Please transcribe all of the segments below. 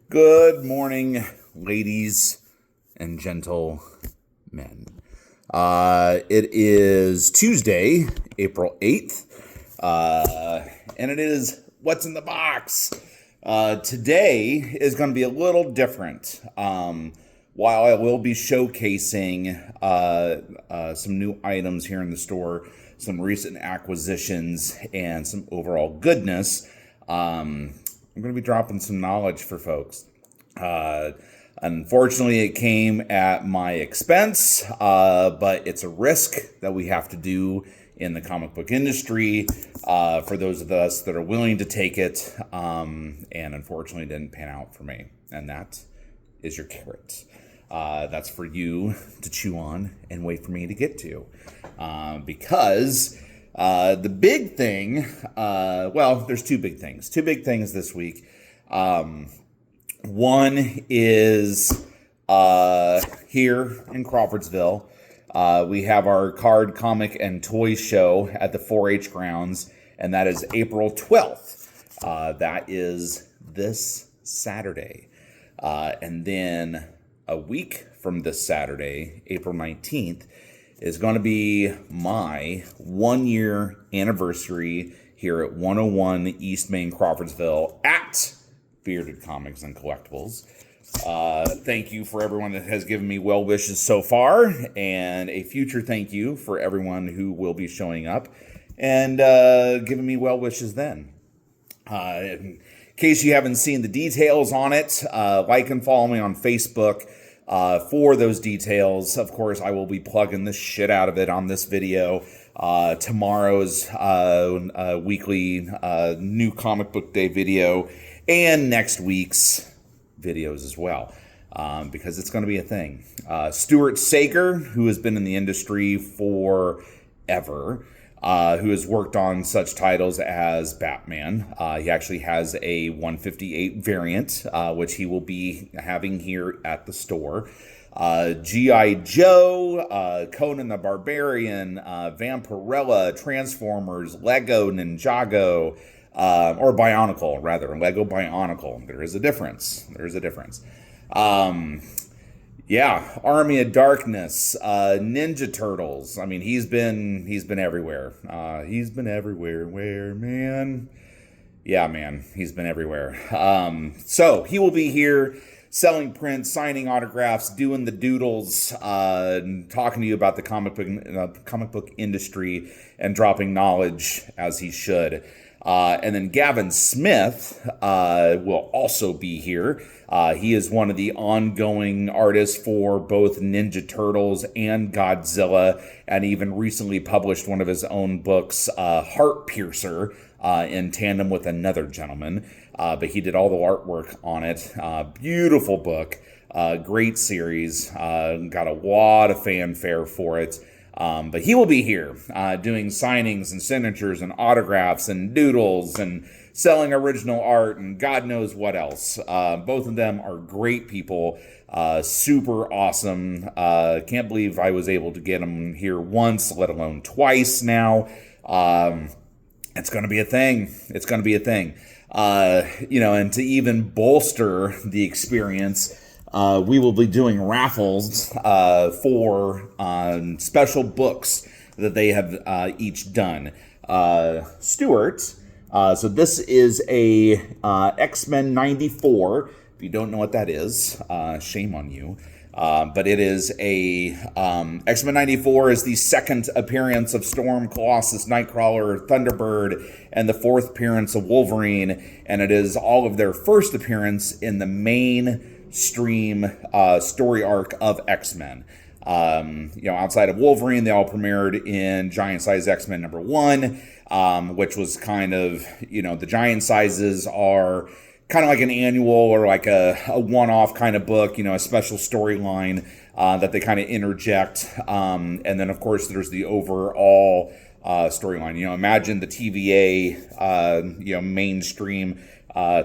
Good morning, ladies and gentlemen. It is Tuesday, April 8th, and it is What's in the Box. Today is going to be a little different. While I will be showcasing some new items here in the store, some recent acquisitions, and some overall goodness, I'm going to be dropping some knowledge for folks. Unfortunately, it came at my expense, but it's a risk that we have to do in the comic book industry for those of us that are willing to take it, and unfortunately it didn't pan out for me. And that is your carrot. That's for you to chew on and wait for me to get to. Because the big thing, there's two big things. Two big things this week. One is here in Crawfordsville. We have our card, comic, and toy show at the 4-H grounds, and that is April 12th. That is this Saturday. And then a week from this Saturday, April 19th, is going to be my 1-year anniversary here at 101 East Main, Crawfordsville at Bearded Comics and Collectibles. Thank you for everyone that has given me well wishes so far, and a future thank you for everyone who will be showing up and giving me well wishes then. In case you haven't seen the details on it, like and follow me on Facebook for those details. Of course, I will be plugging the shit out of it on this video. Tomorrow's weekly new comic book day video, and next week's videos as well, because it's going to be a thing. Stuart Sager, who has been in the industry forever, who has worked on such titles as Batman. He actually has a 158 variant, which he will be having here at the store. G.I. Joe, Conan the Barbarian, Vampirella, Transformers, Lego Ninjago, or Bionicle, rather. Lego Bionicle. There is a difference. Army of Darkness, Ninja Turtles. I mean, he's been everywhere. He's been everywhere. Where, man? Yeah, man. He's been everywhere. So he will be here selling prints, signing autographs, doing the doodles, talking to you about the comic book industry, and dropping knowledge as he should. And then Gavin Smith will also be here. He is one of the ongoing artists for both Ninja Turtles and Godzilla, and even recently published one of his own books, Heart Piercer, in tandem with another gentleman. But he did all the artwork on it. Beautiful book, great series, got a lot of fanfare for it. But he will be here doing signings and signatures and autographs and doodles and selling original art and God knows what else. Both of them are great people, super awesome. Can't believe I was able to get them here once, let alone twice now. It's going to be a thing. And to even bolster the experience, we will be doing raffles for special books that they have each done. Stuart, so this is a X-Men 94. If you don't know what that is, shame on you. But it is a X-Men 94 is the second appearance of Storm, Colossus, Nightcrawler, Thunderbird, and the fourth appearance of Wolverine. And it is all of their first appearance in the main stream story arc of X-Men. Outside of Wolverine, they all premiered in Giant Size X-Men #1, which was kind of, the giant sizes are kind of like an annual or like a one-off kind of book, a special storyline that they kind of interject. And then, of course, there's the overall storyline. Imagine the TVA, mainstream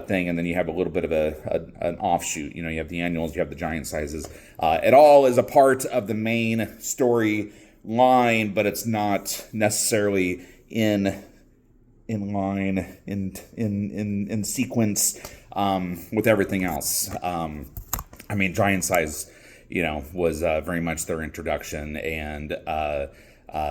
thing, and then you have a little bit of an offshoot. You have the annuals, you have the giant sizes. It all is a part of the main story line, but it's not necessarily in line, in sequence with everything else. I mean, Giant Size, was very much their introduction and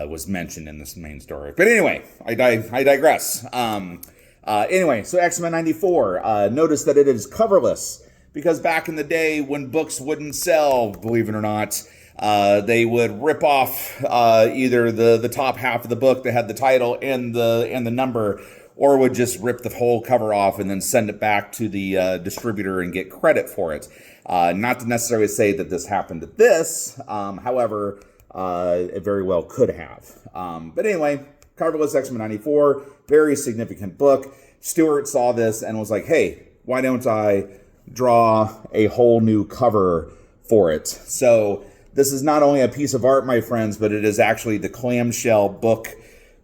was mentioned in this main story. But anyway, I digress. Anyway, so X-Men 94, notice that it is coverless, because back in the day when books wouldn't sell, believe it or not, they would rip off either the top half of the book that had the title and the number, or would just rip the whole cover off and then send it back to the distributor and get credit for it. Not to necessarily say that this happened at this, however, it very well could have. But anyway, coverless X-Men 94, very significant book. Stewart saw this and was like, hey, why don't I draw a whole new cover for it? So this is not only a piece of art, my friends, but it is actually the clamshell book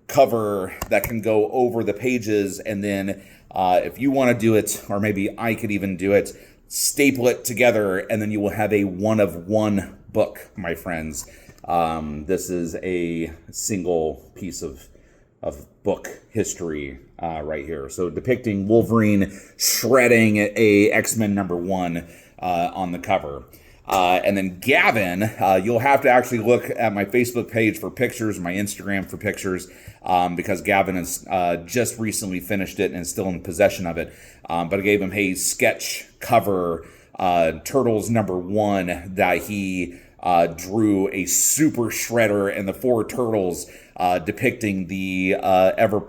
cover that can go over the pages. And then if you want to do it, or maybe I could even do it, staple it together, and then you will have a one-of-one book, my friends. This is a single piece of book history right here. So depicting Wolverine shredding a X-Men #1 on the cover. And then Gavin, you'll have to actually look at my Facebook page for pictures, my Instagram for pictures, because Gavin has just recently finished it and is still in possession of it. But I gave him a sketch cover, Turtles #1, that he drew a super shredder and the 4 turtles depicting the ever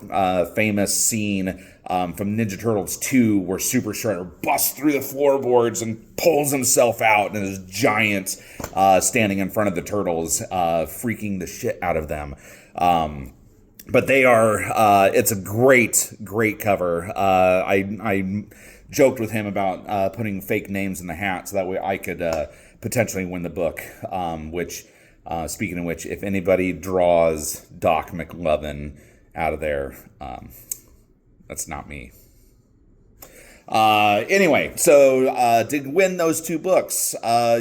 famous scene from Ninja Turtles 2 where Super Shredder busts through the floorboards and pulls himself out and is giant standing in front of the turtles, freaking the shit out of them. But they are, it's a great cover. I joked with him about putting fake names in the hat so that way I could potentially win the book, which, speaking of which, if anybody draws Doc McLovin out of there, that's not me. Anyway, so to win those 2 books,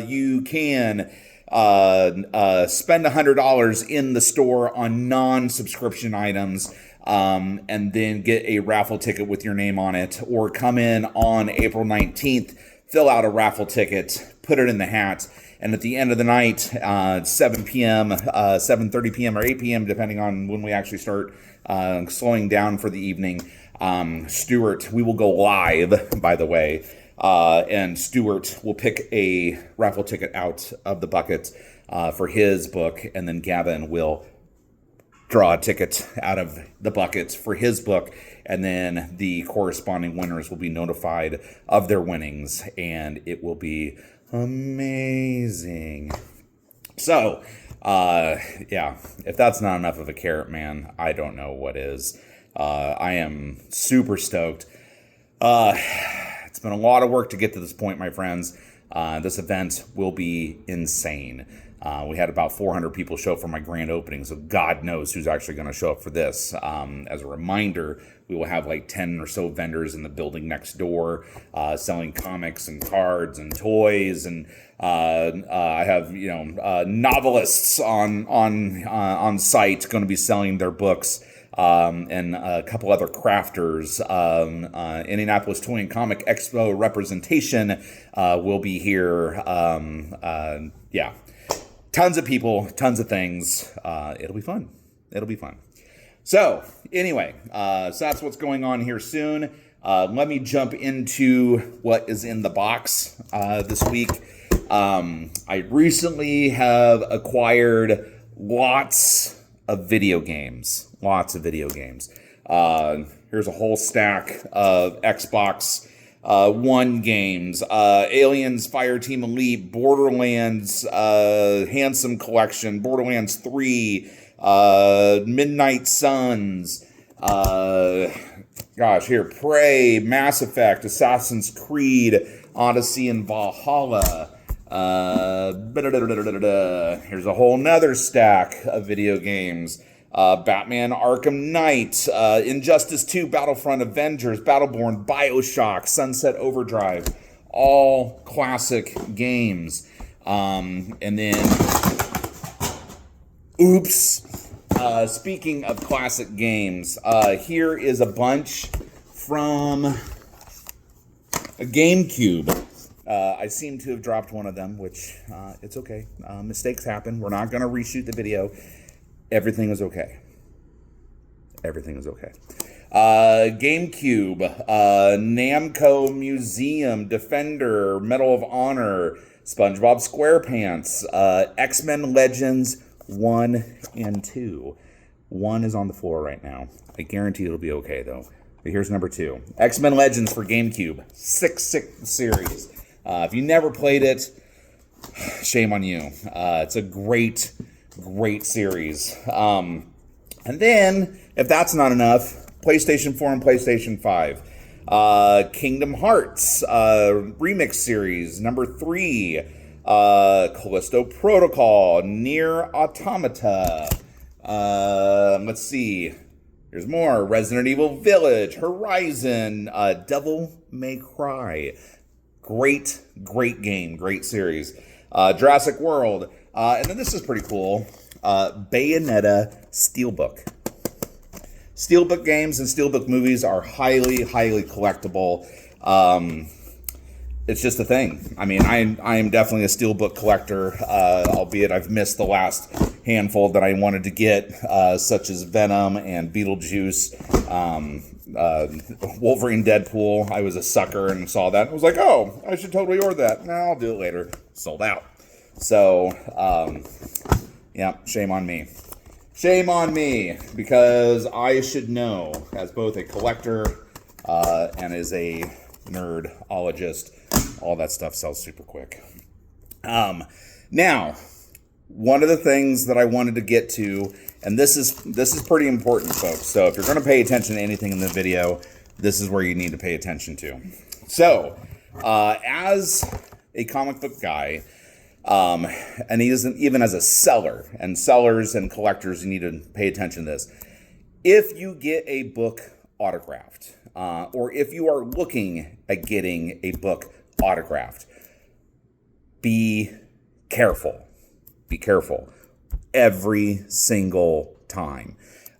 you can spend $100 in the store on non-subscription items, and then get a raffle ticket with your name on it, or come in on April 19th, fill out a raffle ticket, put it in the hat, and at the end of the night, 7 p.m., 7:30 p.m., or 8 p.m., depending on when we actually start slowing down for the evening, Stuart, we will go live, by the way, and Stuart will pick a raffle ticket out of the bucket for his book, and then Gavin will draw a ticket out of the bucket for his book, and then the corresponding winners will be notified of their winnings, and it will be amazing. So, yeah, if that's not enough of a carrot, man, I don't know what is. I am super stoked. It's been a lot of work to get to this point, my friends. This event will be insane. We had about 400 people show up for my grand opening, so God knows who's actually going to show up for this. As a reminder, we will have like 10 or so vendors in the building next door selling comics and cards and toys, and I have novelists on site going to be selling their books. And a couple other crafters. Indianapolis Toy and Comic Expo representation will be here. Yeah. Tons of people, tons of things. It'll be fun. It'll be fun. So, anyway, so that's what's going on here soon. Let me jump into what is in the box this week. I recently have acquired lots of video games. Here's a whole stack of Xbox One games. Aliens Fireteam Elite, Borderlands Handsome Collection, Borderlands 3, Midnight Suns, Prey, Mass Effect, Assassin's Creed, Odyssey and Valhalla. Here's a whole nother stack of video games. Batman Arkham Knight, Injustice 2, Battlefront, Avengers, Battleborn, BioShock, Sunset Overdrive, all classic games. And then, speaking of classic games, here is a bunch from a GameCube. I seem to have dropped one of them, which it's okay. Mistakes happen. We're not going to reshoot the video. Everything is okay. Everything is okay. GameCube, Namco Museum, Defender, Medal of Honor, SpongeBob SquarePants, X-Men Legends 1 and 2. 1 is on the floor right now. I guarantee it'll be okay, though. But here's number 2. X-Men Legends for GameCube. 6 series. If you never played it, shame on you. It's a great, great series. And then, if that's not enough, PlayStation 4 and PlayStation 5. Kingdom Hearts Remix Series, number 3. Callisto Protocol, Nier Automata. Let's see. Here's more. Resident Evil Village, Horizon, Devil May Cry. Great, great game. Great series. Jurassic World. And then this is pretty cool. Bayonetta Steelbook. Steelbook games and Steelbook movies are highly, highly collectible. It's just a thing. I mean, I am definitely a Steelbook collector, albeit I've missed the last handful that I wanted to get, such as Venom and Beetlejuice, Wolverine, Deadpool. I was a sucker and saw that. I was like, oh, I should totally order that. No, I'll do it later. Sold out. So, yeah, shame on me. Shame on me, because I should know, as both a collector and as a nerdologist, all that stuff sells super quick. Now, one of the things that I wanted to get to, and this is pretty important, folks. So if you're going to pay attention to anything in the video, this is where you need to pay attention to. So, as a comic book guy, and even as a seller, and sellers and collectors, you need to pay attention to this. If you get a book autographed, or if you are looking at getting a book autographed, be careful. Be careful. Every single time.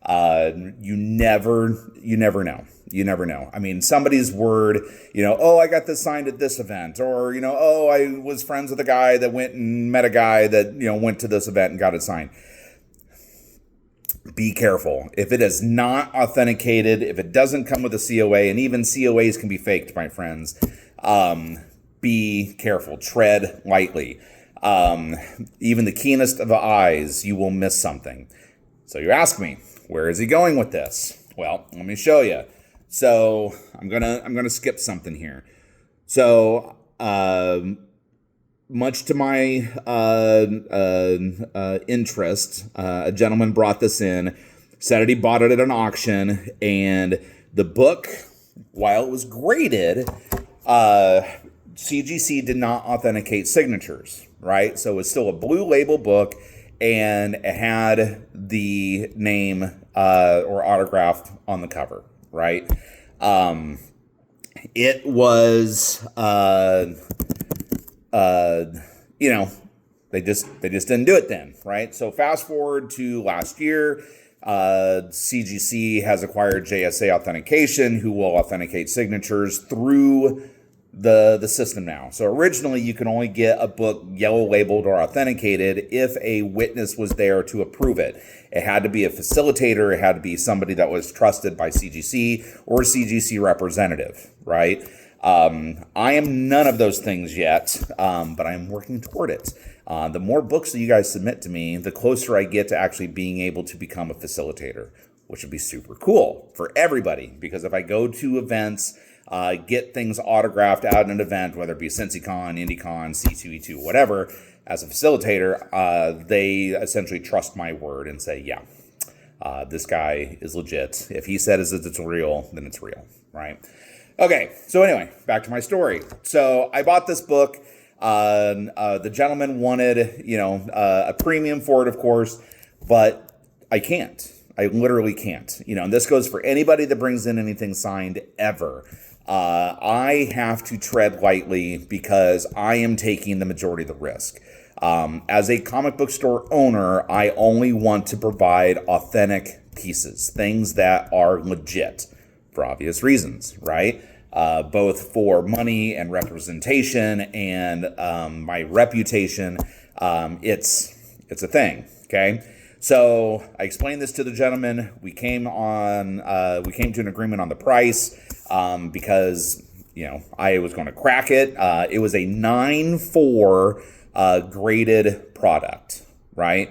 You never know. You never know. I mean, somebody's word, oh, I got this signed at this event, or, oh, I was friends with a guy that went and met a guy that, went to this event and got it signed. Be careful. If it is not authenticated, if it doesn't come with a COA, and even COAs can be faked, my friends, be careful. Tread lightly. Even the keenest of eyes, you will miss something. So you ask me, where is he going with this? Well, let me show you. So I'm gonna skip something here. So much to my interest, a gentleman brought this in, said that he bought it at an auction, and the book, while it was graded, CGC did not authenticate signatures, right? So it was still a blue label book, and it had the name or autograph on the cover, right? It was, they just didn't do it then, right? So fast forward to last year, CGC has acquired JSA Authentication, who will authenticate signatures through the system now. So originally you can only get a book yellow labeled or authenticated if a witness was there to approve it. It had to be a facilitator. It had to be somebody that was trusted by CGC or CGC representative, right? I am none of those things yet, but I'm working toward it. The more books that you guys submit to me, the closer I get to actually being able to become a facilitator, which would be super cool for everybody. Because if I go to events, get things autographed out at an event, whether it be CincyCon, IndieCon, C2E2, whatever, as a facilitator, they essentially trust my word and say, yeah, this guy is legit. If he says it's real, then it's real, right? Okay, so anyway, back to my story. So I bought this book. The gentleman wanted, a premium for it, of course, but I can't. I literally can't. And this goes for anybody that brings in anything signed ever. I have to tread lightly because I am taking the majority of the risk. As a comic book store owner, I only want to provide authentic pieces, things that are legit, for obvious reasons, right? both for money and representation and my reputation. It's a thing, okay? So I explained this to the gentleman. We came to an agreement on the price because, I was going to crack it. It was a 9.4 graded product, right?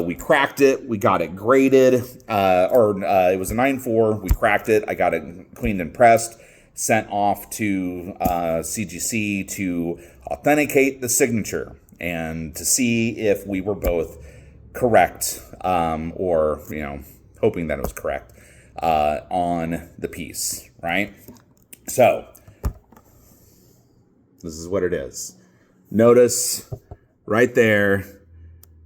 We cracked it. We got it graded, it was a 9.4. We cracked it. I got it cleaned and pressed, sent off to CGC to authenticate the signature and to see if we were both correct, or hoping that it was correct on the piece, right? So this is what it is. Notice right there,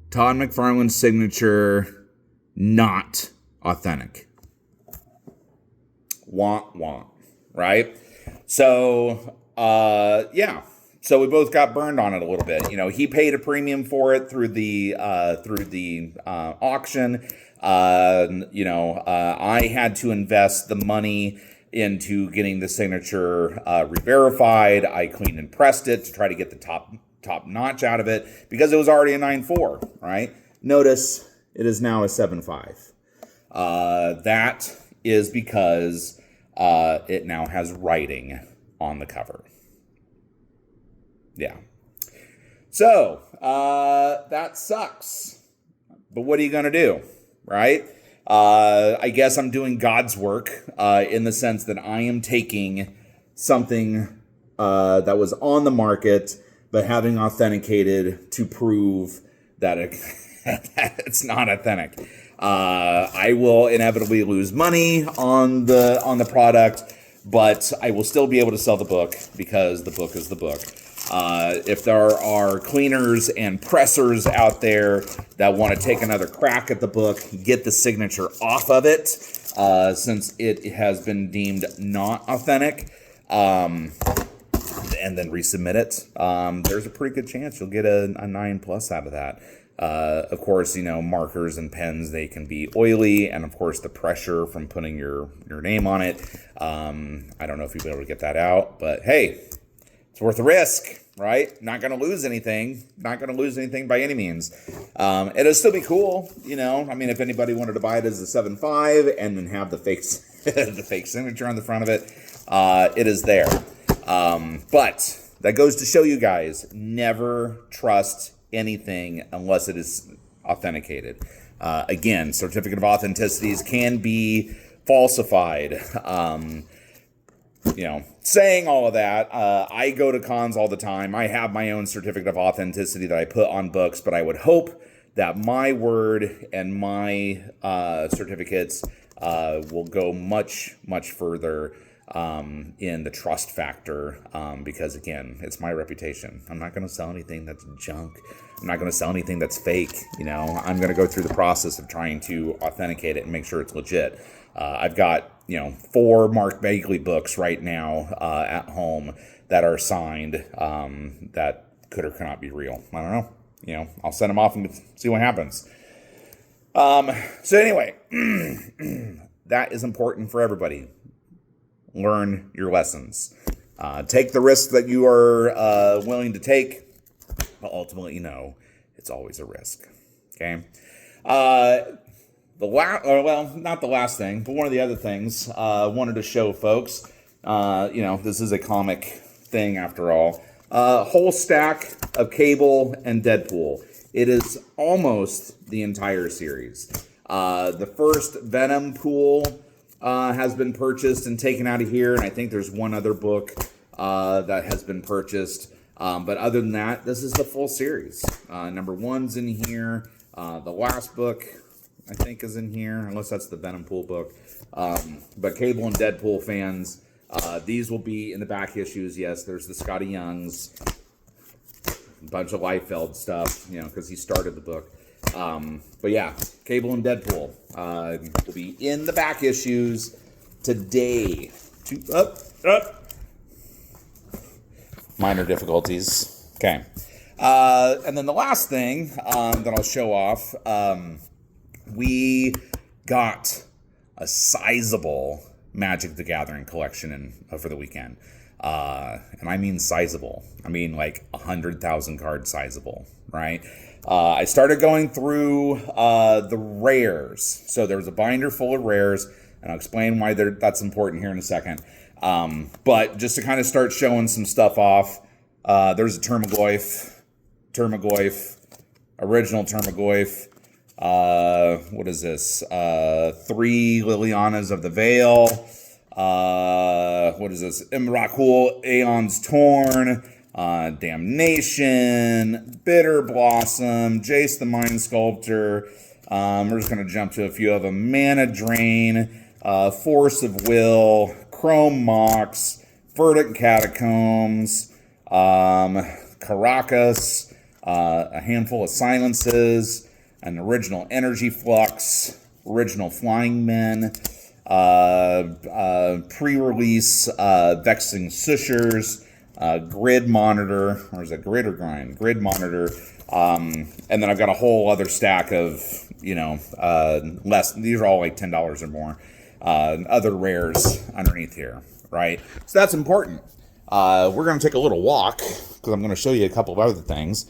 Todd McFarlane's signature, not authentic. Want, right? So, yeah. So we both got burned on it a little bit. He paid a premium for it through the auction. I had to invest the money into getting the signature re-verified. I cleaned and pressed it to try to get the top notch out of it because it was already a 9.4, right? Notice it is now a 7.5. That is because it now has writing on the cover. Yeah. So, that sucks. But what are you going to do, right? I guess I'm doing God's work in the sense that I am taking something that was on the market, but having authenticated to prove that it's not authentic. I will inevitably lose money on the product, but I will still be able to sell the book because the book is the book. If there are cleaners and pressers out there that want to take another crack at the book, get the signature off of it, since it has been deemed not authentic, and then resubmit it, there's a pretty good chance you'll get a 9+ out of that. Of course, markers and pens, they can be oily, and of course the pressure from putting your name on it. I don't know if you'll be able to get that out, but hey, it's worth the risk, right? Not going to lose anything. Not going to lose anything by any means. It'll still be cool, if anybody wanted to buy it as a 7.5 and then have the fake signature on the front of it, it is there. But that goes to show you guys, never trust anything unless it is authenticated. Again, certificate of authenticities can be falsified. Saying all of that, I go to cons all the time. I have my own certificate of authenticity that I put on books, but I would hope that my word and my certificates will go much, much further in the trust factor, because again, it's my reputation. I'm not going to sell anything that's junk. I'm not going to sell anything that's fake. I'm going to go through the process of trying to authenticate it and make sure it's legit. I've got 4 Mark Bagley books right now at home that are signed, that could or could not be real. I don't know. I'll send them off and see what happens. So anyway, that is important for everybody. Learn your lessons. Take the risks that you are willing to take, but ultimately, it's always a risk. Okay. Not the last thing, but one of the other things I wanted to show folks. This is a comic thing after all. Whole stack of Cable and Deadpool. It is almost the entire series. The first Venom pool has been purchased and taken out of here, and I think there's one other book that has been purchased. But other than that, this is the full series. Number 1's in here. The last book, I think, is in here, unless that's the Venom pool book. But Cable and Deadpool fans, these will be in the back issues. Yes, there's the Scotty Youngs, a bunch of Liefeld stuff, because he started the book. But yeah, Cable and Deadpool will be in the back issues today. Minor difficulties. Okay. And then the last thing that I'll show off, we got a sizable Magic the Gathering collection for the weekend. And I mean sizable. I mean like 100,000 card sizable, right? I started going through the rares. So there was a binder full of rares, and I'll explain why that's important here in a second. But just to kind of start showing some stuff off, there's a Termagoyf, original Termagoyf. What is this? 3 Lilianas of the Veil. What is this? Imrakul, Aeon's Torn, Damnation, Bitter Blossom, Jace the Mind Sculptor. We're just going to jump to a few of them. Mana Drain, Force of Will, Chrome Mox, Verdant Catacombs, Caracas, a handful of Silences, an original Energy Flux, original Flying Men, pre-release Vexing Sushers, Grid Monitor, or is it Grid or Grind? Grid Monitor, and then I've got a whole other stack of, less, these are all like $10 or more, other rares underneath here, right? So that's important. We're going to take a little walk, because I'm going to show you a couple of other things.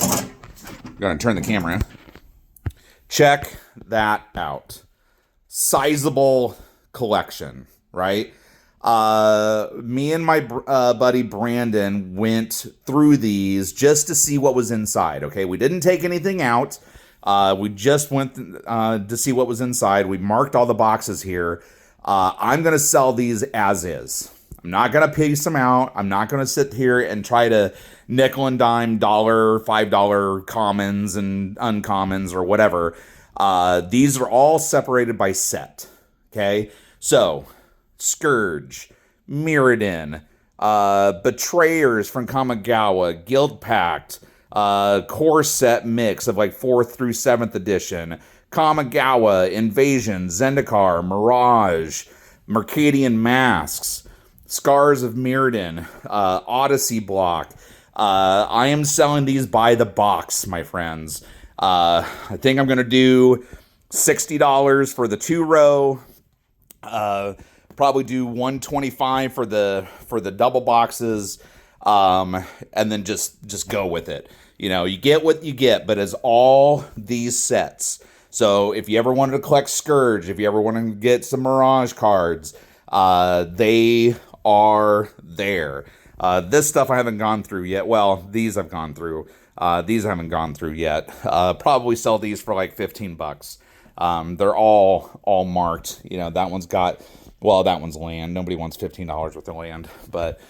I'm going to turn the camera. Check that out. Sizable collection, right? Me and my buddy Brandon went through these just to see what was inside, okay? We didn't take anything out. We just went to see what was inside. We marked all the boxes here. I'm going to sell these as is. I'm not going to piece them out. I'm not going to sit here and try to nickel and dime $1, $5 commons and uncommons or whatever. These are all separated by set. Okay, so Scourge, Mirrodin, Betrayers from Kamigawa, Guild Pact, core set mix of like 4th through 7th edition, Kamigawa, Invasion, Zendikar, Mirage, Mercadian Masks, Scars of Mirrodin, Odyssey block. I am selling these by the box, my friends. I think I'm going to do $60 for the 2-row. Probably do $125 for the double boxes. And then just go with it. You get what you get, but as all these sets. So if you ever wanted to collect Scourge, if you ever wanted to get some Mirage cards, they are there. This stuff I haven't gone through yet. Well, these I've gone through. These I haven't gone through yet. Probably sell these for like $15. They're all marked. That one's got, that one's land. Nobody wants $15 worth of land. But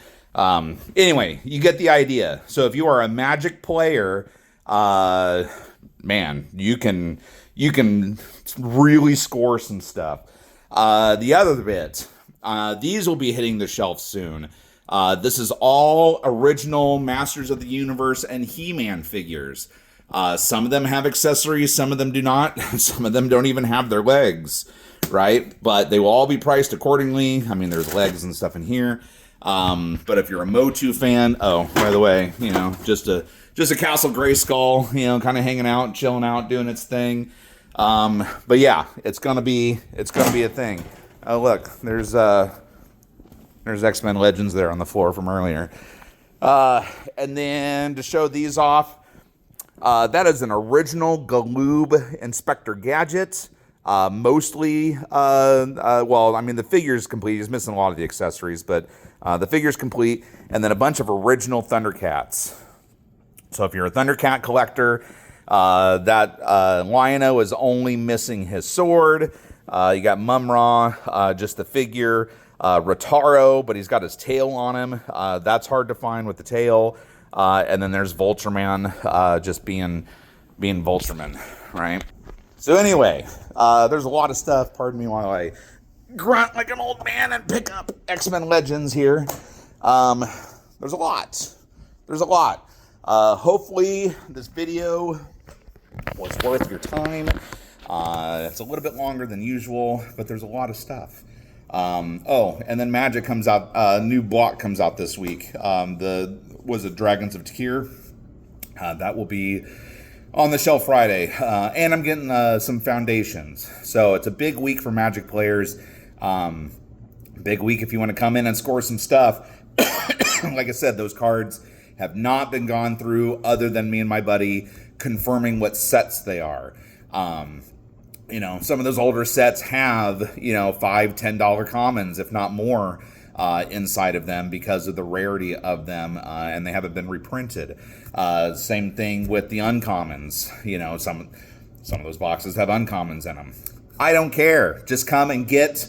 anyway, you get the idea. So if you are a Magic player, man, you can really score some stuff. The other bit, these will be hitting the shelf soon. This is all original Masters of the Universe and He-Man figures. Some of them have accessories, some of them do not. Some of them don't even have their legs, right? But they will all be priced accordingly. I mean, there's legs and stuff in here. But if you're a Motu fan, by the way, just a Castle Grayskull, kind of hanging out, chilling out, doing its thing. But yeah, it's gonna be a thing. Oh, look, there's X-Men Legends there on the floor from earlier. And then to show these off, that is an original Galoob Inspector Gadget. Mostly, the figure's complete. He's missing a lot of the accessories, but the figure's complete. And then a bunch of original Thundercats. So if you're a Thundercat collector, that Lion-O is only missing his sword. You got Mum-Ra, just the figure. Rotaro, but he's got his tail on him. That's hard to find with the tail. And then there's Vultureman, just being Vultureman, right? So anyway, there's a lot of stuff. Pardon me while I grunt like an old man and pick up X-Men Legends here. There's a lot. Hopefully this video was worth your time. It's a little bit longer than usual, but there's a lot of stuff. And then Magic comes out, new block comes out this week. Dragons of Tyr? That will be on the shelf Friday. And I'm getting some foundations. So it's a big week for Magic players. Big week if you want to come in and score some stuff. Like I said, those cards have not been gone through other than me and my buddy confirming what sets they are. You know, some of those older sets have, you know, $5, $10 commons, if not more, inside of them because of the rarity of them, and they haven't been reprinted. Same thing with the uncommons. You know, some of those boxes have uncommons in them. I don't care. Just come and get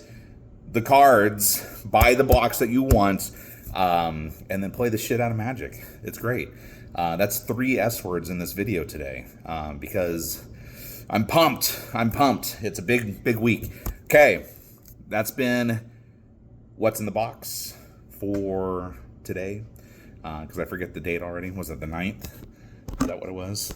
the cards, buy the box that you want, and then play the shit out of Magic. It's great. That's 3 S words in this video today, because I'm pumped. It's a big week. Okay, that's been what's in the box for today, because I forget the date already. Was it the 9th? Is that what it was?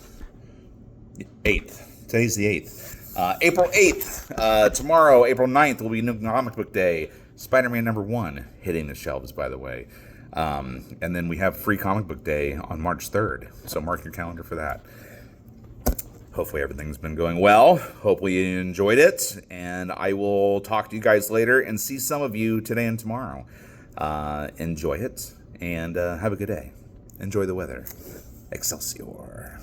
8th. Today's the 8th. April 8th. Tomorrow, April 9th, will be New Comic Book Day. Spider-Man #1 hitting the shelves, by the way. And then we have Free Comic Book Day on March 3rd. So mark your calendar for that. Hopefully everything's been going well. Hopefully you enjoyed it. And I will talk to you guys later and see some of you today and tomorrow. Enjoy it and have a good day. Enjoy the weather. Excelsior.